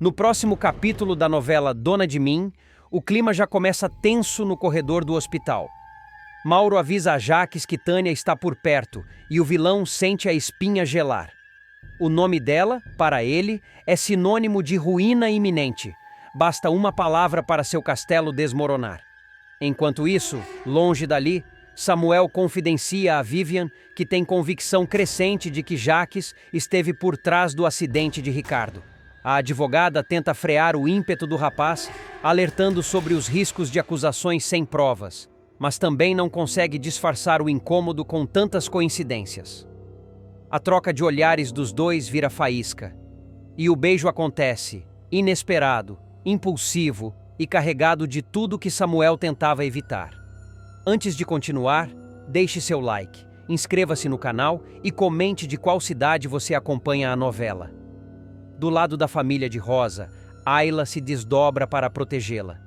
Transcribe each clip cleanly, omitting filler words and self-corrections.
No próximo capítulo da novela Dona de Mim, o clima já começa tenso no corredor do hospital. Mauro avisa a Jaques que Tânia está por perto e o vilão sente a espinha gelar. O nome dela, para ele, é sinônimo de ruína iminente. Basta uma palavra para seu castelo desmoronar. Enquanto isso, longe dali, Samuel confidencia a Vivian que tem convicção crescente de que Jaques esteve por trás do acidente de Ricardo. A advogada tenta frear o ímpeto do rapaz, alertando sobre os riscos de acusações sem provas, mas também não consegue disfarçar o incômodo com tantas coincidências. A troca de olhares dos dois vira faísca, e o beijo acontece, inesperado, impulsivo e carregado de tudo que Samuel tentava evitar. Antes de continuar, deixe seu like, inscreva-se no canal e comente de qual cidade você acompanha a novela. Do lado da família de Rosa, Ayla se desdobra para protegê-la.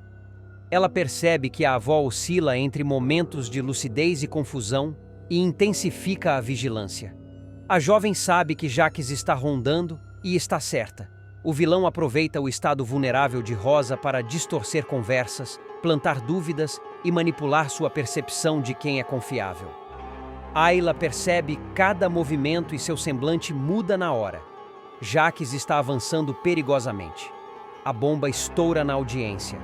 Ela percebe que a avó oscila entre momentos de lucidez e confusão e intensifica a vigilância. A jovem sabe que Jaques está rondando e está certa. O vilão aproveita o estado vulnerável de Rosa para distorcer conversas, plantar dúvidas e manipular sua percepção de quem é confiável. Ayla percebe cada movimento e seu semblante muda na hora. Jaques está avançando perigosamente. A bomba estoura na audiência.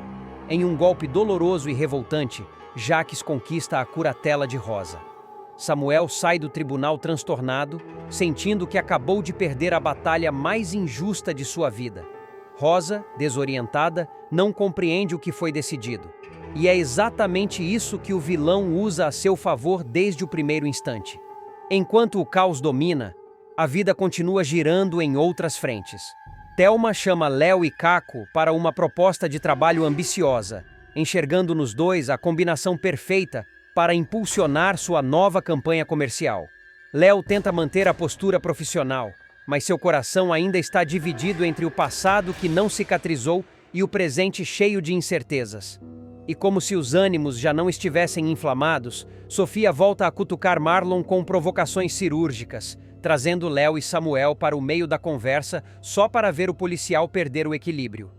Em um golpe doloroso e revoltante, Jaques conquista a curatela de Rosa. Samuel sai do tribunal transtornado, sentindo que acabou de perder a batalha mais injusta de sua vida. Rosa, desorientada, não compreende o que foi decidido. E é exatamente isso que o vilão usa a seu favor desde o primeiro instante. Enquanto o caos domina, a vida continua girando em outras frentes. Thelma chama Léo e Caco para uma proposta de trabalho ambiciosa, enxergando nos dois a combinação perfeita para impulsionar sua nova campanha comercial. Léo tenta manter a postura profissional, mas seu coração ainda está dividido entre o passado que não cicatrizou e o presente cheio de incertezas. E como se os ânimos já não estivessem inflamados, Sofia volta a cutucar Marlon com provocações cirúrgicas, trazendo Léo e Samuel para o meio da conversa só para ver o policial perder o equilíbrio.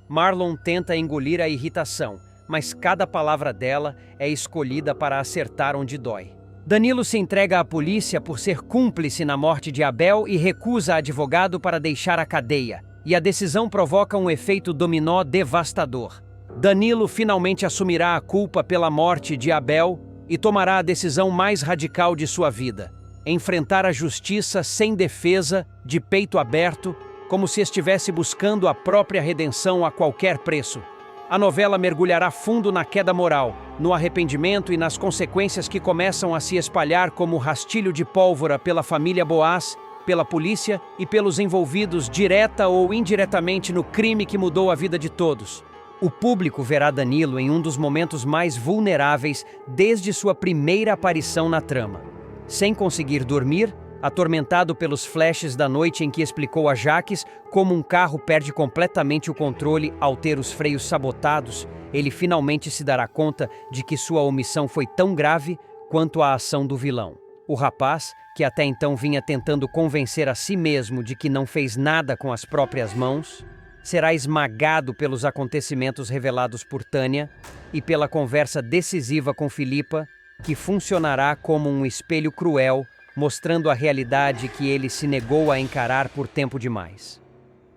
Marlon tenta engolir a irritação, mas cada palavra dela é escolhida para acertar onde dói. Danilo se entrega à polícia por ser cúmplice na morte de Abel e recusa advogado para deixar a cadeia, e a decisão provoca um efeito dominó devastador. Danilo finalmente assumirá a culpa pela morte de Abel e tomará a decisão mais radical de sua vida: enfrentar a justiça sem defesa, de peito aberto, como se estivesse buscando a própria redenção a qualquer preço. A novela mergulhará fundo na queda moral, no arrependimento e nas consequências que começam a se espalhar como rastilho de pólvora pela família Boaz, pela polícia e pelos envolvidos direta ou indiretamente no crime que mudou a vida de todos. O público verá Danilo em um dos momentos mais vulneráveis desde sua primeira aparição na trama. Sem conseguir dormir, atormentado pelos flashes da noite em que explicou a Jaques como um carro perde completamente o controle ao ter os freios sabotados, ele finalmente se dará conta de que sua omissão foi tão grave quanto a ação do vilão. O rapaz, que até então vinha tentando convencer a si mesmo de que não fez nada com as próprias mãos, será esmagado pelos acontecimentos revelados por Tânia e pela conversa decisiva com Filipa, que funcionará como um espelho cruel, mostrando a realidade que ele se negou a encarar por tempo demais.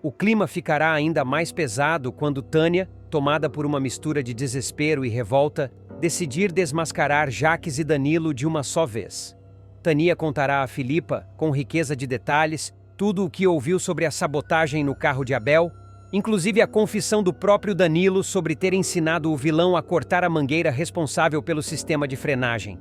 O clima ficará ainda mais pesado quando Tânia, tomada por uma mistura de desespero e revolta, decidir desmascarar Jaques e Danilo de uma só vez. Tânia contará a Filipa, com riqueza de detalhes, tudo o que ouviu sobre a sabotagem no carro de Abel, inclusive a confissão do próprio Danilo sobre ter ensinado o vilão a cortar a mangueira responsável pelo sistema de frenagem.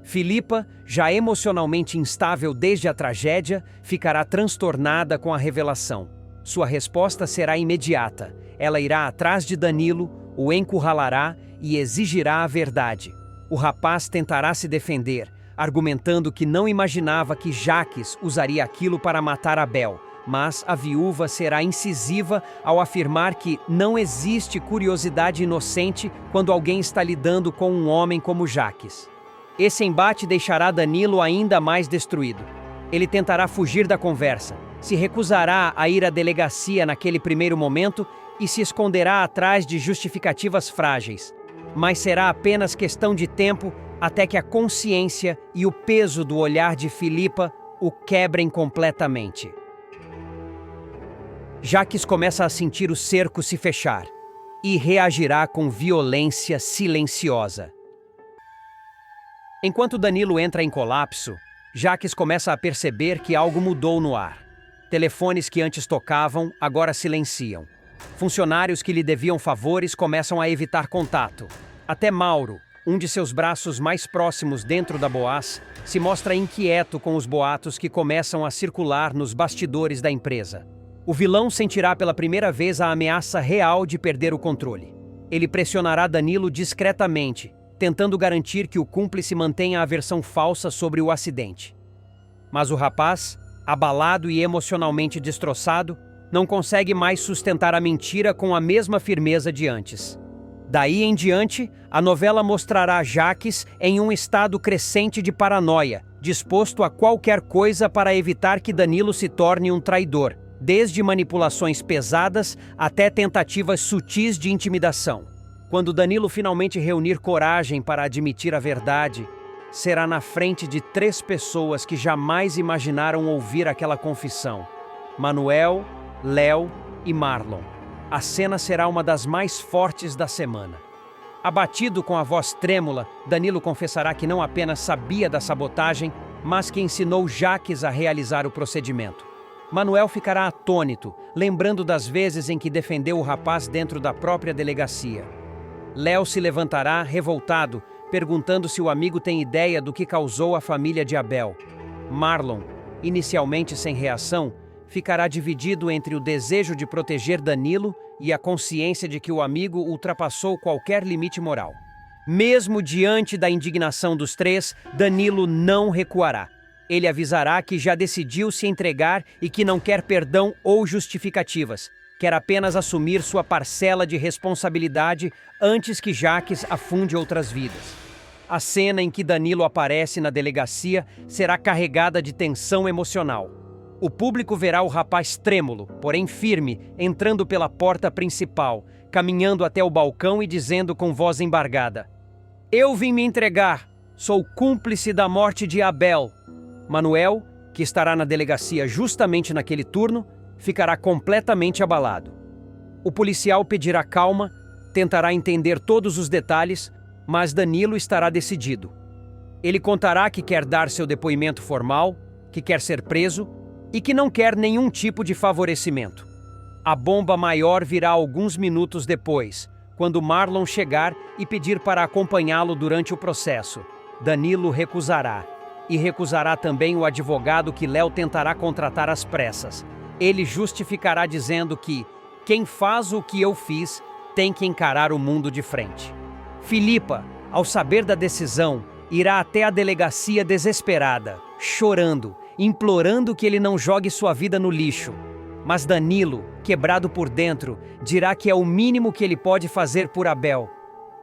Filipa, já emocionalmente instável desde a tragédia, ficará transtornada com a revelação. Sua resposta será imediata. Ela irá atrás de Danilo, o encurralará e exigirá a verdade. O rapaz tentará se defender, argumentando que não imaginava que Jaques usaria aquilo para matar Abel, mas a viúva será incisiva ao afirmar que não existe curiosidade inocente quando alguém está lidando com um homem como Jaques. Esse embate deixará Danilo ainda mais destruído. Ele tentará fugir da conversa, se recusará a ir à delegacia naquele primeiro momento e se esconderá atrás de justificativas frágeis. Mas será apenas questão de tempo até que a consciência e o peso do olhar de Filipa o quebrem completamente. Jacques começa a sentir o cerco se fechar e reagirá com violência silenciosa. Enquanto Danilo entra em colapso, Jacques começa a perceber que algo mudou no ar. Telefones que antes tocavam, agora silenciam. Funcionários que lhe deviam favores começam a evitar contato. Até Mauro, um de seus braços mais próximos dentro da Boaz, se mostra inquieto com os boatos que começam a circular nos bastidores da empresa. O vilão sentirá pela primeira vez a ameaça real de perder o controle. Ele pressionará Danilo discretamente, tentando garantir que o cúmplice mantenha a versão falsa sobre o acidente. Mas o rapaz, abalado e emocionalmente destroçado, não consegue mais sustentar a mentira com a mesma firmeza de antes. Daí em diante, a novela mostrará Jacques em um estado crescente de paranoia, disposto a qualquer coisa para evitar que Danilo se torne um traidor, desde manipulações pesadas até tentativas sutis de intimidação. Quando Danilo finalmente reunir coragem para admitir a verdade, será na frente de 3 pessoas que jamais imaginaram ouvir aquela confissão: Manuel, Léo e Marlon. A cena será uma das mais fortes da semana. Abatido com a voz trêmula, Danilo confessará que não apenas sabia da sabotagem, mas que ensinou Jacques a realizar o procedimento. Manuel ficará atônito, lembrando das vezes em que defendeu o rapaz dentro da própria delegacia. Léo se levantará, revoltado, perguntando se o amigo tem ideia do que causou à família de Abel. Marlon, inicialmente sem reação, ficará dividido entre o desejo de proteger Danilo e a consciência de que o amigo ultrapassou qualquer limite moral. Mesmo diante da indignação dos 3, Danilo não recuará. Ele avisará que já decidiu se entregar e que não quer perdão ou justificativas. Quer apenas assumir sua parcela de responsabilidade antes que Jacques afunde outras vidas. A cena em que Danilo aparece na delegacia será carregada de tensão emocional. O público verá o rapaz trêmulo, porém firme, entrando pela porta principal, caminhando até o balcão e dizendo com voz embargada: "Eu vim me entregar, sou cúmplice da morte de Abel." Manuel, que estará na delegacia justamente naquele turno, ficará completamente abalado. O policial pedirá calma, tentará entender todos os detalhes, mas Danilo estará decidido. Ele contará que quer dar seu depoimento formal, que quer ser preso e que não quer nenhum tipo de favorecimento. A bomba maior virá alguns minutos depois, quando Marlon chegar e pedir para acompanhá-lo durante o processo. Danilo recusará, e recusará também o advogado que Léo tentará contratar às pressas. Ele justificará dizendo que quem faz o que eu fiz tem que encarar o mundo de frente. Filipa, ao saber da decisão, irá até a delegacia desesperada, chorando, implorando que ele não jogue sua vida no lixo. Mas Danilo, quebrado por dentro, dirá que é o mínimo que ele pode fazer por Abel.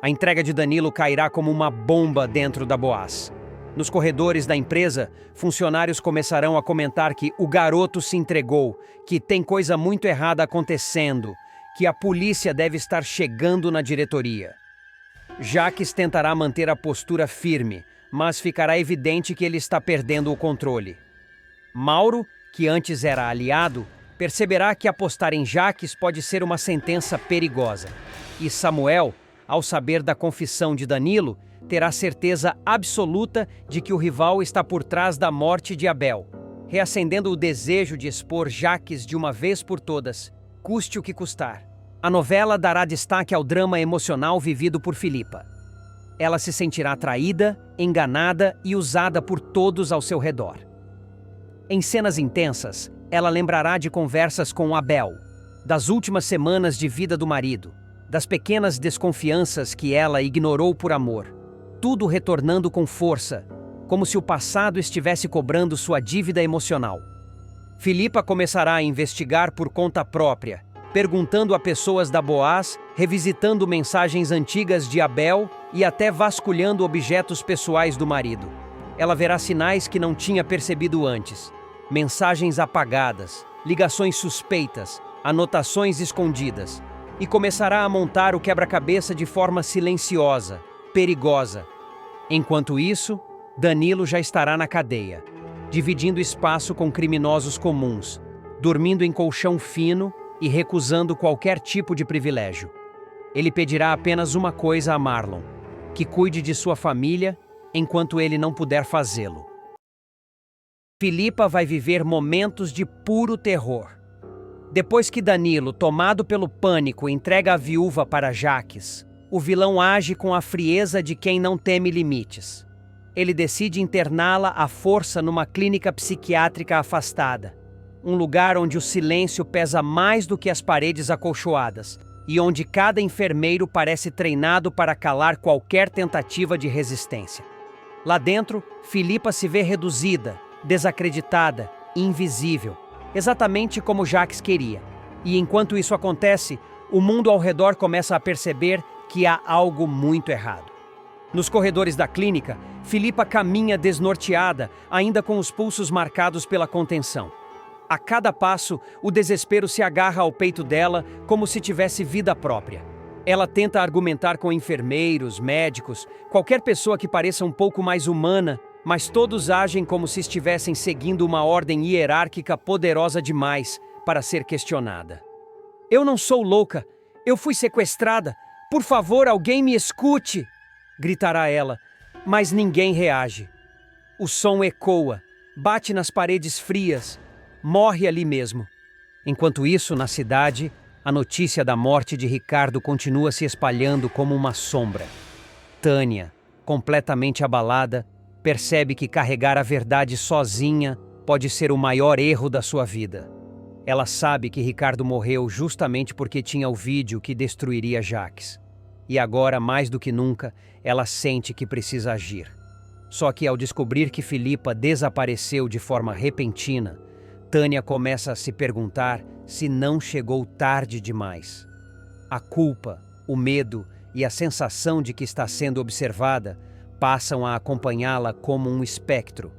A entrega de Danilo cairá como uma bomba dentro da Boaz. Nos corredores da empresa, funcionários começarão a comentar que o garoto se entregou, que tem coisa muito errada acontecendo, que a polícia deve estar chegando na diretoria. Jacques tentará manter a postura firme, mas ficará evidente que ele está perdendo o controle. Mauro, que antes era aliado, perceberá que apostar em Jacques pode ser uma sentença perigosa. E Samuel, ao saber da confissão de Danilo, terá certeza absoluta de que o rival está por trás da morte de Abel, reacendendo o desejo de expor Jacques de uma vez por todas, custe o que custar. A novela dará destaque ao drama emocional vivido por Filipa. Ela se sentirá traída, enganada e usada por todos ao seu redor. Em cenas intensas, ela lembrará de conversas com Abel, das últimas semanas de vida do marido, das pequenas desconfianças que ela ignorou por amor, tudo retornando com força, como se o passado estivesse cobrando sua dívida emocional. Filipa começará a investigar por conta própria, perguntando a pessoas da Boaz, revisitando mensagens antigas de Abel e até vasculhando objetos pessoais do marido. Ela verá sinais que não tinha percebido antes, mensagens apagadas, ligações suspeitas, anotações escondidas, e começará a montar o quebra-cabeça de forma silenciosa, perigosa. Enquanto isso, Danilo já estará na cadeia, dividindo espaço com criminosos comuns, dormindo em colchão fino e recusando qualquer tipo de privilégio. Ele pedirá apenas uma coisa a Marlon: que cuide de sua família enquanto ele não puder fazê-lo. Filipa vai viver momentos de puro terror. Depois que Danilo, tomado pelo pânico, entrega a viúva para Jaques, o vilão age com a frieza de quem não teme limites. Ele decide interná-la à força numa clínica psiquiátrica afastada, um lugar onde o silêncio pesa mais do que as paredes acolchoadas e onde cada enfermeiro parece treinado para calar qualquer tentativa de resistência. Lá dentro, Filipa se vê reduzida, desacreditada, invisível, exatamente como Jaques queria. E enquanto isso acontece, o mundo ao redor começa a perceber que há algo muito errado. Nos corredores da clínica, Filipa caminha desnorteada, ainda com os pulsos marcados pela contenção. A cada passo, o desespero se agarra ao peito dela como se tivesse vida própria. Ela tenta argumentar com enfermeiros, médicos, qualquer pessoa que pareça um pouco mais humana, mas todos agem como se estivessem seguindo uma ordem hierárquica poderosa demais para ser questionada. "Eu não sou louca, eu fui sequestrada. Por favor, alguém me escute!" gritará ela, mas ninguém reage. O som ecoa, bate nas paredes frias, morre ali mesmo. Enquanto isso, na cidade, a notícia da morte de Ricardo continua se espalhando como uma sombra. Tânia, completamente abalada, percebe que carregar a verdade sozinha pode ser o maior erro da sua vida. Ela sabe que Ricardo morreu justamente porque tinha o vídeo que destruiria Jaques. E agora, mais do que nunca, ela sente que precisa agir. Só que ao descobrir que Filipa desapareceu de forma repentina, Tânia começa a se perguntar se não chegou tarde demais. A culpa, o medo e a sensação de que está sendo observada passam a acompanhá-la como um espectro.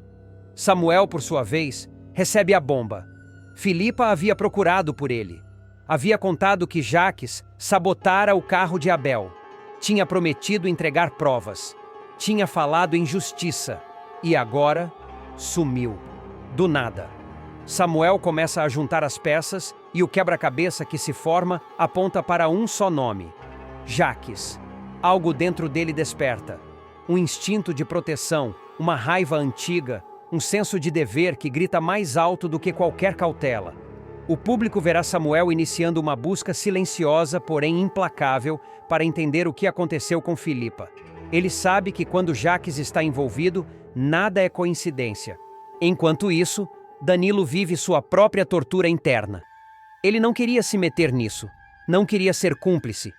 Samuel, por sua vez, recebe a bomba. Filipa havia procurado por ele. Havia contado que Jaques sabotara o carro de Abel. Tinha prometido entregar provas. Tinha falado em justiça. E agora, sumiu. Do nada. Samuel começa a juntar as peças e o quebra-cabeça que se forma aponta para um só nome: Jaques. Algo dentro dele desperta. Um instinto de proteção, uma raiva antiga, um senso de dever que grita mais alto do que qualquer cautela. O público verá Samuel iniciando uma busca silenciosa, porém implacável, para entender o que aconteceu com Filipa. Ele sabe que quando Jaques está envolvido, nada é coincidência. Enquanto isso, Danilo vive sua própria tortura interna. Ele não queria se meter nisso, não queria ser cúmplice,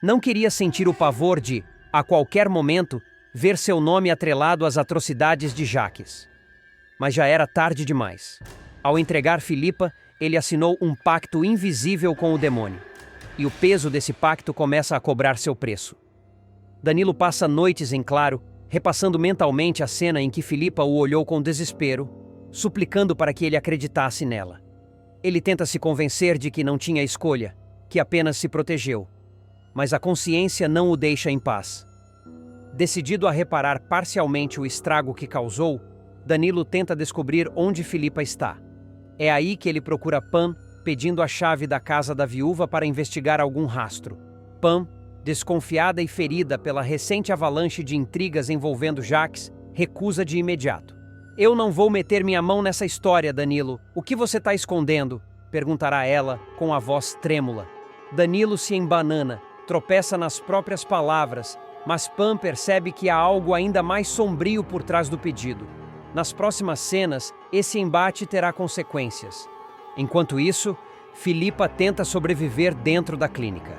não queria sentir o pavor de, a qualquer momento, ver seu nome atrelado às atrocidades de Jaques. Mas já era tarde demais. Ao entregar Filipa, ele assinou um pacto invisível com o demônio. E o peso desse pacto começa a cobrar seu preço. Danilo passa noites em claro, repassando mentalmente a cena em que Filipa o olhou com desespero, suplicando para que ele acreditasse nela. Ele tenta se convencer de que não tinha escolha, que apenas se protegeu. Mas a consciência não o deixa em paz. Decidido a reparar parcialmente o estrago que causou, Danilo tenta descobrir onde Filipa está. É aí que ele procura Pam, pedindo a chave da casa da viúva para investigar algum rastro. Pam, desconfiada e ferida pela recente avalanche de intrigas envolvendo Jaques, recusa de imediato. "Eu não vou meter minha mão nessa história, Danilo. O que você está escondendo?" perguntará ela, com a voz trêmula. Danilo se embanana, tropeça nas próprias palavras, mas Pam percebe que há algo ainda mais sombrio por trás do pedido. Nas próximas cenas, esse embate terá consequências. Enquanto isso, Filipa tenta sobreviver dentro da clínica.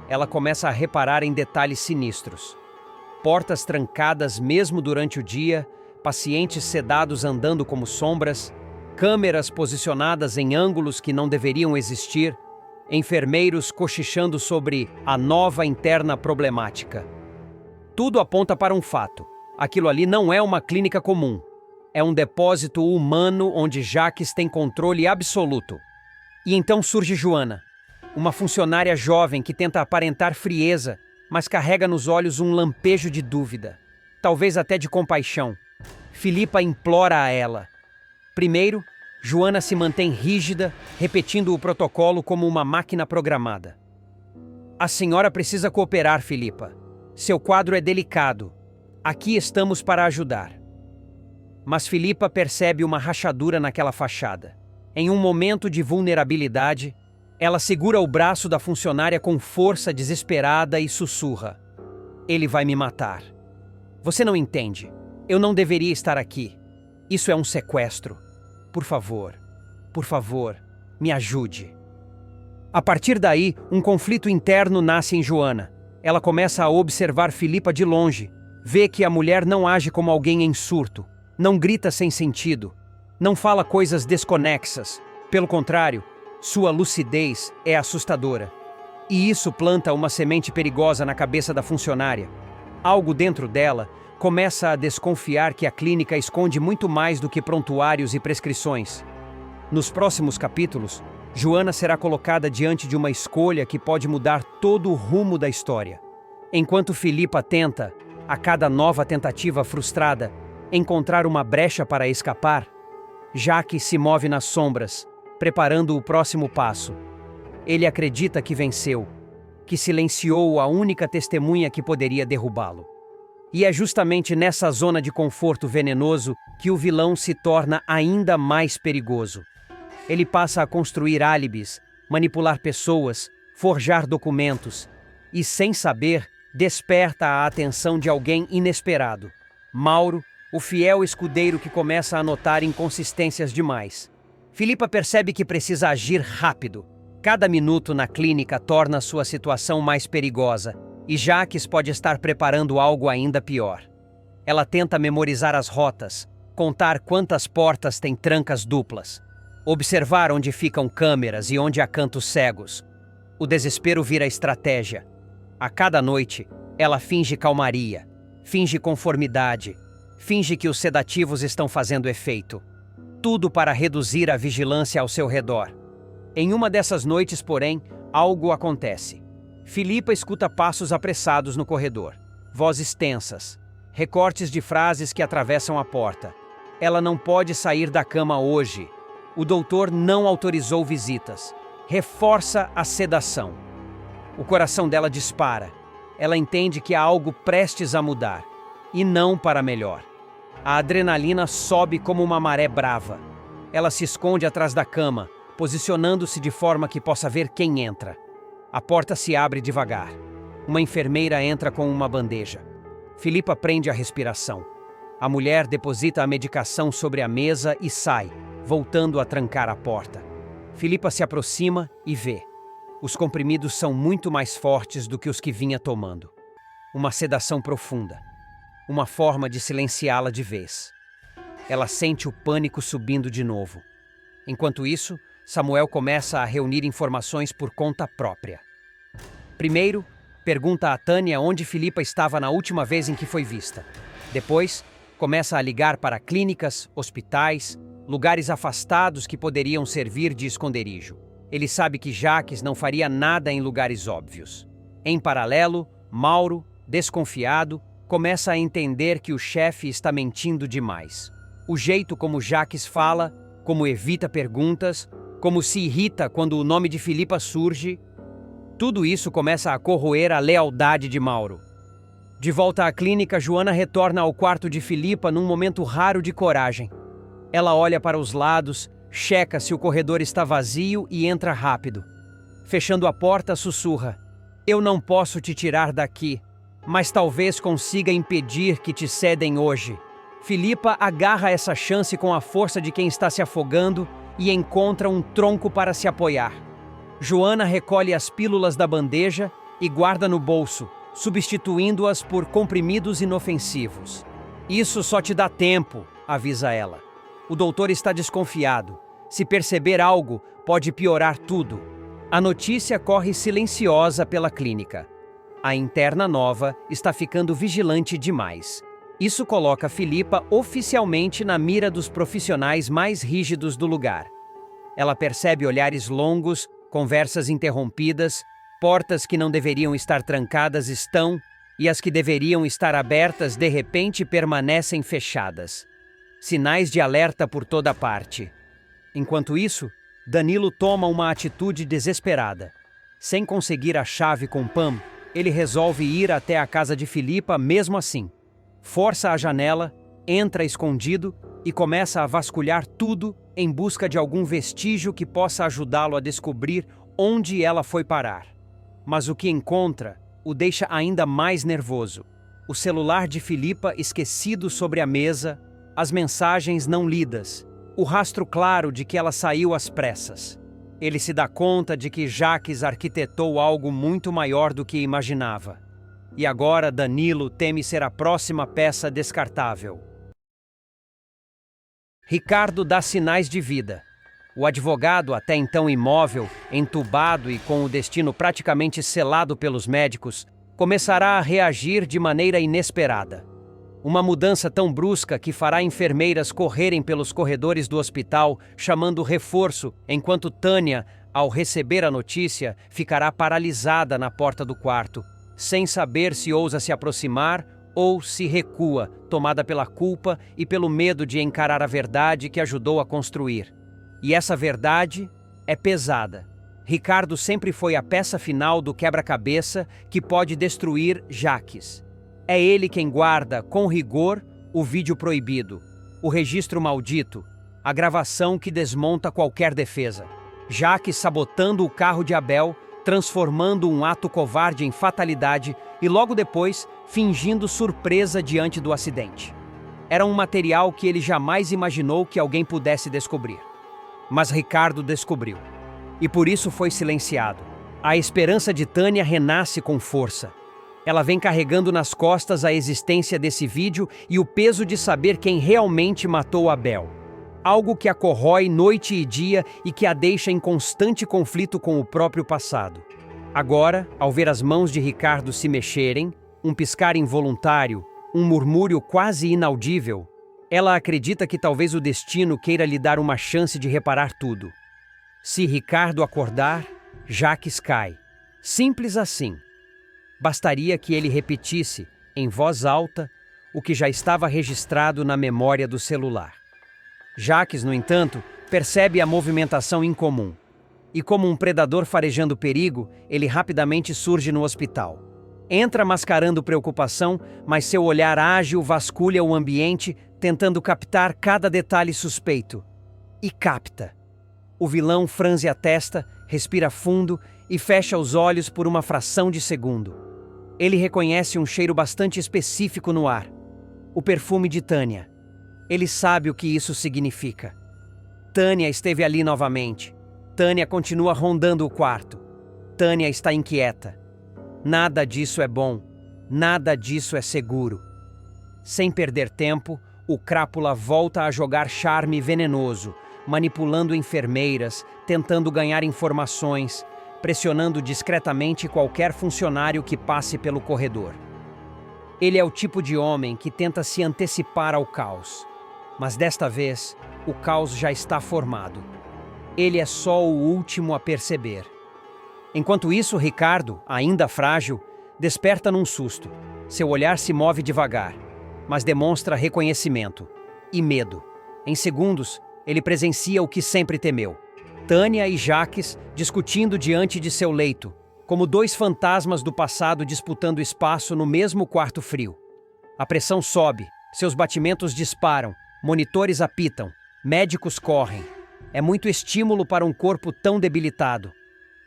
Ela começa a reparar em detalhes sinistros. Portas trancadas mesmo durante o dia, pacientes sedados andando como sombras, câmeras posicionadas em ângulos que não deveriam existir, enfermeiros cochichando sobre a nova interna problemática. Tudo aponta para um fato. Aquilo ali não é uma clínica comum. É um depósito humano onde Jaques tem controle absoluto. E então surge Joana, uma funcionária jovem que tenta aparentar frieza, mas carrega nos olhos um lampejo de dúvida, talvez até de compaixão. Filipa implora a ela. Primeiro, Joana se mantém rígida, repetindo o protocolo como uma máquina programada. A senhora precisa cooperar, Filipa. Seu quadro é delicado. Aqui estamos para ajudar. Mas Filipa percebe uma rachadura naquela fachada. Em um momento de vulnerabilidade, ela segura o braço da funcionária com força desesperada e sussurra: "Ele vai me matar. Você não entende. Eu não deveria estar aqui. Isso é um sequestro. Por favor, me ajude." A partir daí, um conflito interno nasce em Joana. Ela começa a observar Filipa de longe, vê que a mulher não age como alguém em surto, não grita sem sentido, não fala coisas desconexas. Pelo contrário, sua lucidez é assustadora. E isso planta uma semente perigosa na cabeça da funcionária. Algo dentro dela começa a desconfiar que a clínica esconde muito mais do que prontuários e prescrições. Nos próximos capítulos, Joana será colocada diante de uma escolha que pode mudar todo o rumo da história. Enquanto Filipa tenta, a cada nova tentativa frustrada, encontrar uma brecha para escapar, Jacques se move nas sombras, preparando o próximo passo. Ele acredita que venceu, que silenciou a única testemunha que poderia derrubá-lo. E é justamente nessa zona de conforto venenoso que o vilão se torna ainda mais perigoso. Ele passa a construir álibis, manipular pessoas, forjar documentos e, sem saber, desperta a atenção de alguém inesperado. Mauro, o fiel escudeiro que começa a notar inconsistências demais. Filipa percebe que precisa agir rápido. Cada minuto na clínica torna sua situação mais perigosa e Jacques pode estar preparando algo ainda pior. Ela tenta memorizar as rotas, contar quantas portas têm trancas duplas, observar onde ficam câmeras e onde há cantos cegos. O desespero vira estratégia. A cada noite, ela finge calmaria, finge conformidade, finge que os sedativos estão fazendo efeito. Tudo para reduzir a vigilância ao seu redor. Em uma dessas noites, porém, algo acontece. Filipa escuta passos apressados no corredor, vozes tensas, recortes de frases que atravessam a porta. Ela não pode sair da cama hoje. O doutor não autorizou visitas. Reforça a sedação. O coração dela dispara. Ela entende que há algo prestes a mudar. E não para melhor. A adrenalina sobe como uma maré brava. Ela se esconde atrás da cama, posicionando-se de forma que possa ver quem entra. A porta se abre devagar. Uma enfermeira entra com uma bandeja. Filipa prende a respiração. A mulher deposita a medicação sobre a mesa e sai, voltando a trancar a porta. Filipa se aproxima e vê. Os comprimidos são muito mais fortes do que os que vinha tomando. Uma sedação profunda. Uma forma de silenciá-la de vez. Ela sente o pânico subindo de novo. Enquanto isso, Samuel começa a reunir informações por conta própria. Primeiro, pergunta a Tânia onde Filipa estava na última vez em que foi vista. Depois, começa a ligar para clínicas, hospitais, lugares afastados que poderiam servir de esconderijo. Ele sabe que Jacques não faria nada em lugares óbvios. Em paralelo, Mauro, desconfiado, começa a entender que o chefe está mentindo demais. O jeito como Jacques fala, como evita perguntas, como se irrita quando o nome de Filipa surge, tudo isso começa a corroer a lealdade de Mauro. De volta à clínica, Joana retorna ao quarto de Filipa num momento raro de coragem. Ela olha para os lados, checa se o corredor está vazio e entra rápido. Fechando a porta, sussurra: "Eu não posso te tirar daqui, mas talvez consiga impedir que te cedem hoje." Filipa agarra essa chance com a força de quem está se afogando e encontra um tronco para se apoiar. Joana recolhe as pílulas da bandeja e guarda no bolso, substituindo-as por comprimidos inofensivos. "Isso só te dá tempo", avisa ela. O doutor está desconfiado. Se perceber algo, pode piorar tudo. A notícia corre silenciosa pela clínica. A interna nova está ficando vigilante demais. Isso coloca Filipa oficialmente na mira dos profissionais mais rígidos do lugar. Ela percebe olhares longos, conversas interrompidas, portas que não deveriam estar trancadas estão, e as que deveriam estar abertas de repente permanecem fechadas. Sinais de alerta por toda parte. Enquanto isso, Danilo toma uma atitude desesperada. Sem conseguir a chave com Pam, ele resolve ir até a casa de Filipa mesmo assim. Força a janela, entra escondido e começa a vasculhar tudo em busca de algum vestígio que possa ajudá-lo a descobrir onde ela foi parar. Mas o que encontra o deixa ainda mais nervoso. O celular de Filipa esquecido sobre a mesa, as mensagens não lidas, o rastro claro de que ela saiu às pressas. Ele se dá conta de que Jacques arquitetou algo muito maior do que imaginava. E agora Danilo teme ser a próxima peça descartável. Ricardo dá sinais de vida. O advogado, até então imóvel, entubado e com o destino praticamente selado pelos médicos, começará a reagir de maneira inesperada. Uma mudança tão brusca que fará enfermeiras correrem pelos corredores do hospital, chamando reforço, enquanto Tânia, ao receber a notícia, ficará paralisada na porta do quarto, sem saber se ousa se aproximar ou se recua, tomada pela culpa e pelo medo de encarar a verdade que ajudou a construir. E essa verdade é pesada. Ricardo sempre foi a peça final do quebra-cabeça que pode destruir Jacques. É ele quem guarda, com rigor, o vídeo proibido, o registro maldito, a gravação que desmonta qualquer defesa. Jacques sabotando o carro de Abel, transformando um ato covarde em fatalidade e logo depois fingindo surpresa diante do acidente. Era um material que ele jamais imaginou que alguém pudesse descobrir. Mas Ricardo descobriu. E por isso foi silenciado. A esperança de Tânia renasce com força. Ela vem carregando nas costas a existência desse vídeo e o peso de saber quem realmente matou Abel. Algo que a corrói noite e dia e que a deixa em constante conflito com o próprio passado. Agora, ao ver as mãos de Ricardo se mexerem, um piscar involuntário, um murmúrio quase inaudível, ela acredita que talvez o destino queira lhe dar uma chance de reparar tudo. Se Ricardo acordar, Jacques cai. Simples assim. Bastaria que ele repetisse, em voz alta, o que já estava registrado na memória do celular. Jacques, no entanto, percebe a movimentação incomum. E como um predador farejando perigo, ele rapidamente surge no hospital. Entra mascarando preocupação, mas seu olhar ágil vasculha o ambiente, tentando captar cada detalhe suspeito. E capta. O vilão franze a testa, respira fundo e fecha os olhos por uma fração de segundo. Ele reconhece um cheiro bastante específico no ar. O perfume de Tânia. Ele sabe o que isso significa. Tânia esteve ali novamente. Tânia continua rondando o quarto. Tânia está inquieta. Nada disso é bom. Nada disso é seguro. Sem perder tempo, o crápula volta a jogar charme venenoso, manipulando enfermeiras, tentando ganhar informações, pressionando discretamente qualquer funcionário que passe pelo corredor. Ele é o tipo de homem que tenta se antecipar ao caos. Mas desta vez, o caos já está formado. Ele é só o último a perceber. Enquanto isso, Ricardo, ainda frágil, desperta num susto. Seu olhar se move devagar, mas demonstra reconhecimento e medo. Em segundos, ele presencia o que sempre temeu. Tânia e Jacques discutindo diante de seu leito, como dois fantasmas do passado disputando espaço no mesmo quarto frio. A pressão sobe, seus batimentos disparam, monitores apitam, médicos correm. É muito estímulo para um corpo tão debilitado.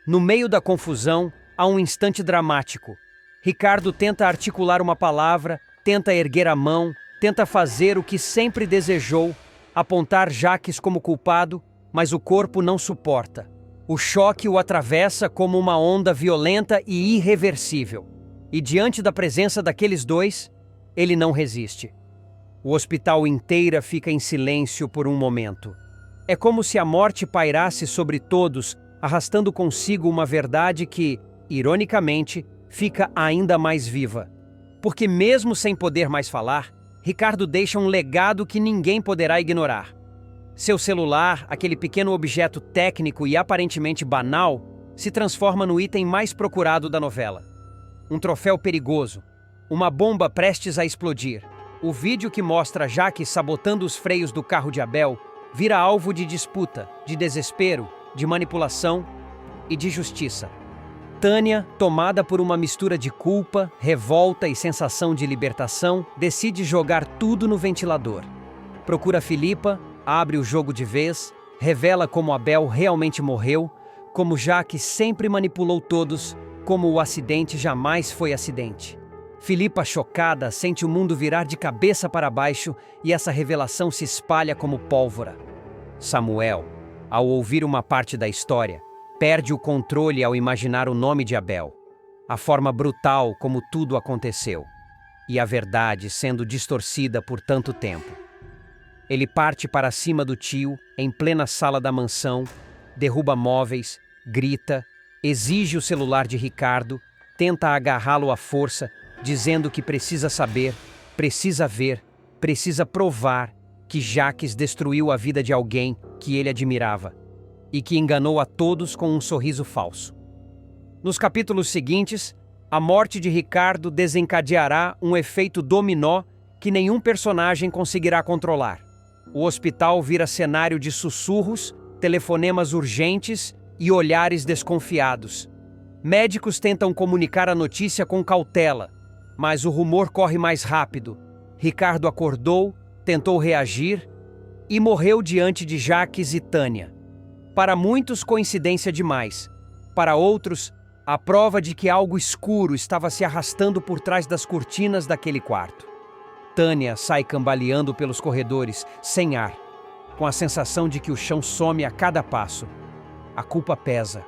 No meio da confusão, há um instante dramático. Ricardo tenta articular uma palavra, tenta erguer a mão, tenta fazer o que sempre desejou, apontar Jacques como culpado, mas o corpo não suporta. O choque o atravessa como uma onda violenta e irreversível. E diante da presença daqueles dois, ele não resiste. O hospital inteiro fica em silêncio por um momento. É como se a morte pairasse sobre todos, arrastando consigo uma verdade que, ironicamente, fica ainda mais viva. Porque mesmo sem poder mais falar, Ricardo deixa um legado que ninguém poderá ignorar. Seu celular, aquele pequeno objeto técnico e aparentemente banal, se transforma no item mais procurado da novela. Um troféu perigoso, uma bomba prestes a explodir. O vídeo que mostra Jaques sabotando os freios do carro de Abel vira alvo de disputa, de desespero, de manipulação e de justiça. Tânia, tomada por uma mistura de culpa, revolta e sensação de libertação, decide jogar tudo no ventilador. Procura Filipa, abre o jogo de vez, revela como Abel realmente morreu, como Jaques sempre manipulou todos, como o acidente jamais foi acidente. Filipa, chocada, sente o mundo virar de cabeça para baixo e essa revelação se espalha como pólvora. Samuel, ao ouvir uma parte da história, perde o controle ao imaginar o nome de Abel, a forma brutal como tudo aconteceu, e a verdade sendo distorcida por tanto tempo. Ele parte para cima do tio, em plena sala da mansão, derruba móveis, grita, exige o celular de Ricardo, tenta agarrá-lo à força, dizendo que precisa saber, precisa ver, precisa provar que Jaques destruiu a vida de alguém que ele admirava e que enganou a todos com um sorriso falso. Nos capítulos seguintes, a morte de Ricardo desencadeará um efeito dominó que nenhum personagem conseguirá controlar. O hospital vira cenário de sussurros, telefonemas urgentes e olhares desconfiados. Médicos tentam comunicar a notícia com cautela, mas o rumor corre mais rápido. Ricardo acordou, tentou reagir e morreu diante de Jaques e Tânia. Para muitos, coincidência demais. Para outros, a prova de que algo escuro estava se arrastando por trás das cortinas daquele quarto. Tânia sai cambaleando pelos corredores, sem ar, com a sensação de que o chão some a cada passo. A culpa pesa,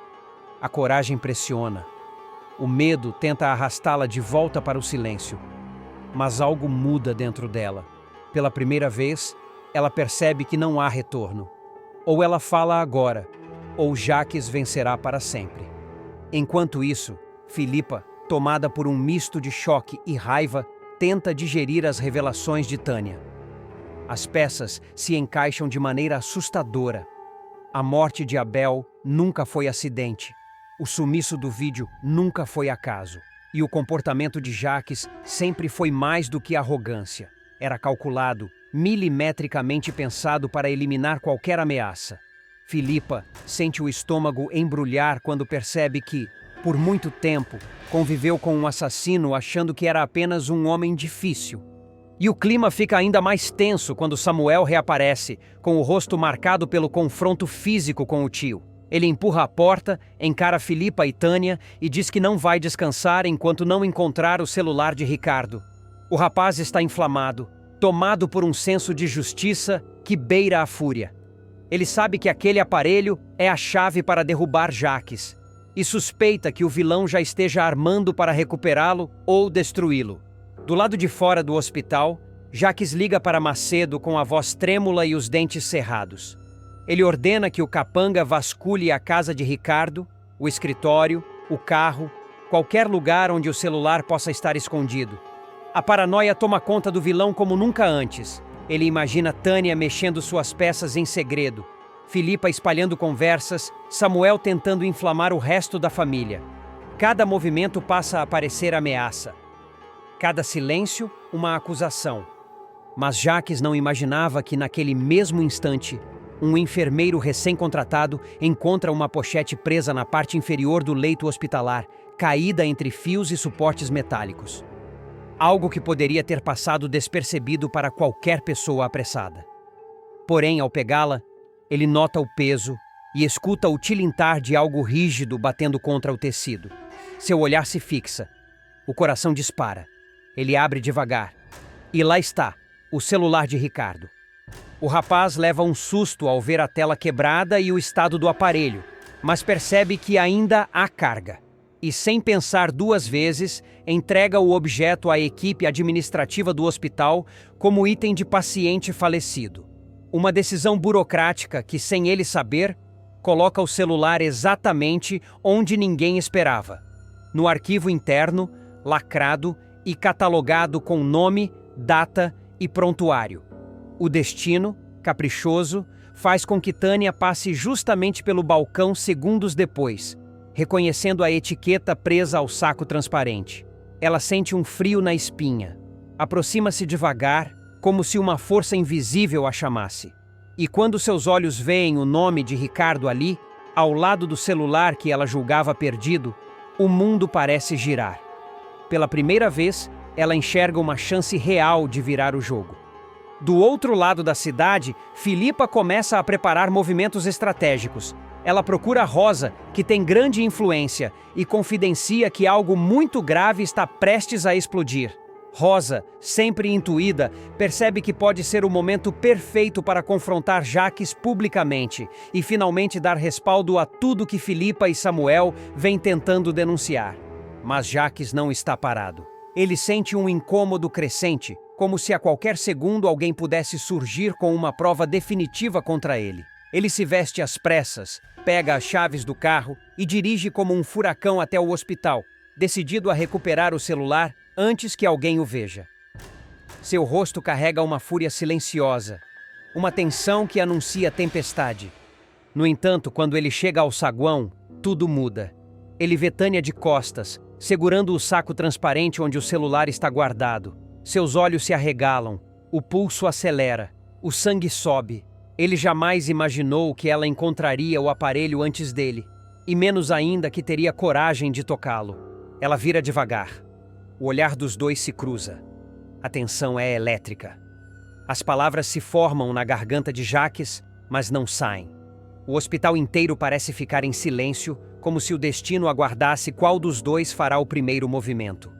a coragem pressiona. O medo tenta arrastá-la de volta para o silêncio. Mas algo muda dentro dela. Pela primeira vez, ela percebe que não há retorno. Ou ela fala agora, ou Jaques vencerá para sempre. Enquanto isso, Filipa, tomada por um misto de choque e raiva, tenta digerir as revelações de Tânia. As peças se encaixam de maneira assustadora. A morte de Abel nunca foi acidente. O sumiço do vídeo nunca foi acaso. E o comportamento de Jaques sempre foi mais do que arrogância. Era calculado, milimetricamente pensado para eliminar qualquer ameaça. Filipa sente o estômago embrulhar quando percebe que, por muito tempo, conviveu com um assassino achando que era apenas um homem difícil. E o clima fica ainda mais tenso quando Samuel reaparece, com o rosto marcado pelo confronto físico com o tio. Ele empurra a porta, encara Filipa e Tânia e diz que não vai descansar enquanto não encontrar o celular de Ricardo. O rapaz está inflamado, tomado por um senso de justiça que beira a fúria. Ele sabe que aquele aparelho é a chave para derrubar Jaques e suspeita que o vilão já esteja armando para recuperá-lo ou destruí-lo. Do lado de fora do hospital, Jaques liga para Macedo com a voz trêmula e os dentes cerrados. Ele ordena que o capanga vasculhe a casa de Ricardo, o escritório, o carro, qualquer lugar onde o celular possa estar escondido. A paranoia toma conta do vilão como nunca antes. Ele imagina Tânia mexendo suas peças em segredo, Filipa espalhando conversas, Samuel tentando inflamar o resto da família. Cada movimento passa a parecer ameaça. Cada silêncio, uma acusação. Mas Jaques não imaginava que naquele mesmo instante, um enfermeiro recém-contratado encontra uma pochete presa na parte inferior do leito hospitalar, caída entre fios e suportes metálicos. Algo que poderia ter passado despercebido para qualquer pessoa apressada. Porém, ao pegá-la, ele nota o peso e escuta o tilintar de algo rígido batendo contra o tecido. Seu olhar se fixa. O coração dispara. Ele abre devagar. E lá está, o celular de Ricardo. O rapaz leva um susto ao ver a tela quebrada e o estado do aparelho, mas percebe que ainda há carga. E sem pensar duas vezes, entrega o objeto à equipe administrativa do hospital como item de paciente falecido. Uma decisão burocrática que, sem ele saber, coloca o celular exatamente onde ninguém esperava. No arquivo interno, lacrado e catalogado com nome, data e prontuário. O destino, caprichoso, faz com que Tânia passe justamente pelo balcão segundos depois, reconhecendo a etiqueta presa ao saco transparente. Ela sente um frio na espinha. Aproxima-se devagar, como se uma força invisível a chamasse. E quando seus olhos veem o nome de Ricardo ali, ao lado do celular que ela julgava perdido, o mundo parece girar. Pela primeira vez, ela enxerga uma chance real de virar o jogo. Do outro lado da cidade, Filipa começa a preparar movimentos estratégicos. Ela procura Rosa, que tem grande influência, e confidencia que algo muito grave está prestes a explodir. Rosa, sempre intuída, percebe que pode ser o momento perfeito para confrontar Jaques publicamente e finalmente dar respaldo a tudo que Filipa e Samuel vêm tentando denunciar. Mas Jaques não está parado. Ele sente um incômodo crescente, como se a qualquer segundo alguém pudesse surgir com uma prova definitiva contra ele. Ele se veste às pressas, pega as chaves do carro e dirige como um furacão até o hospital, decidido a recuperar o celular antes que alguém o veja. Seu rosto carrega uma fúria silenciosa, uma tensão que anuncia tempestade. No entanto, quando ele chega ao saguão, tudo muda. Ele vê Tânia de costas, segurando o saco transparente onde o celular está guardado. Seus olhos se arregalam, o pulso acelera, o sangue sobe. Ele jamais imaginou que ela encontraria o aparelho antes dele, e menos ainda que teria coragem de tocá-lo. Ela vira devagar. O olhar dos dois se cruza. A tensão é elétrica. As palavras se formam na garganta de Jaques, mas não saem. O hospital inteiro parece ficar em silêncio, como se o destino aguardasse qual dos dois fará o primeiro movimento.